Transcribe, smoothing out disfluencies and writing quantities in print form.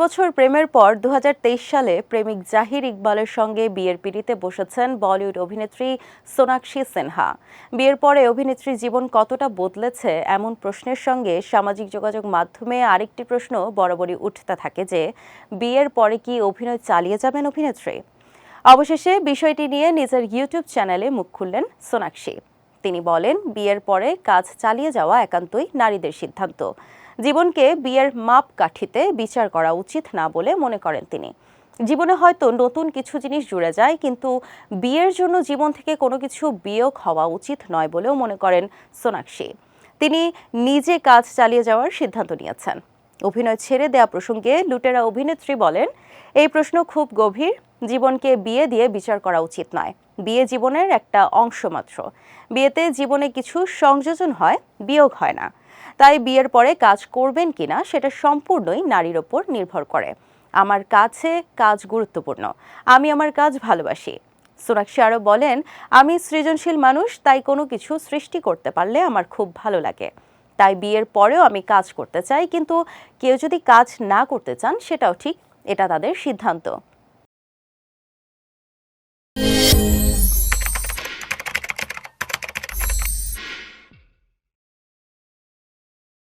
বছর প্রেমের পর ২০২৩ সালে প্রেমিক জাহির ইকবালের সঙ্গে বিয়ের পিঁড়িতে বসেছেন বলিউড অভিনেত্রী সোনাক্ষী সিনহা। বিয়ের পরে অভিনেত্রীর জীবন কতটা বদলেছে এমন প্রশ্নের সঙ্গে সামাজিক যোগাযোগ মাধ্যমে আরেকটি প্রশ্ন বরাবরই উঠতে থাকে যে বিয়ের পরে কি অভিনয় চালিয়ে যাবেন অভিনেত্রী। অবশেষে বিষয়টি নিয়ে নিজের ইউটিউব চ্যানেলে মুখ খুললেন সোনাক্ষী। তিনি বলেন, বিয়ের পরে কাজ চালিয়ে যাওয়া একান্তই নারীদের সিদ্ধান্ত। জীবনকে বিয়ের মাপকাঠিতে বিচার করা উচিত না বলে মনে করেন তিনি। জীবনে হয়তো নতুন কিছু জিনিস জুড়ে যায়, কিন্তু বিয়ের জন্য জীবন থেকে কোনো কিছু বিয়োগ হওয়া উচিত নয় বলেও মনে করেন সোনাক্ষী। তিনি নিজে কাজ চালিয়ে যাওয়ার সিদ্ধান্ত নিয়েছেন। অভিনয় ছেড়ে দেওয়া প্রসঙ্গে লুটেরা অভিনেত্রী বলেন, এই প্রশ্ন খুব গভীর। জীবনকে বিয়ে দিয়ে বিচার করা উচিত নয়। বিয়ে জীবনের একটা অংশ মাত্র। বিয়েতে জীবনে কিছু সংযোজন হয়, বিয়োগ হয় না। তাই বিয়ের পরে কাজ করবেন কিনা সেটা সম্পূর্ণই নারীর ওপর নির্ভর করে। আমার কাছে কাজ গুরুত্বপূর্ণ। আমি আমার কাজ ভালোবাসি। সোনাক্ষী আরও বলেন, আমি সৃজনশীল মানুষ, তাই কোনো কিছু সৃষ্টি করতে পারলে আমার খুব ভালো লাগে। তাই বিয়ের পরেও আমি কাজ করতে চাই, কিন্তু কেউ যদি কাজ না করতে চান সেটাও ঠিক, এটা তাদের সিদ্ধান্ত।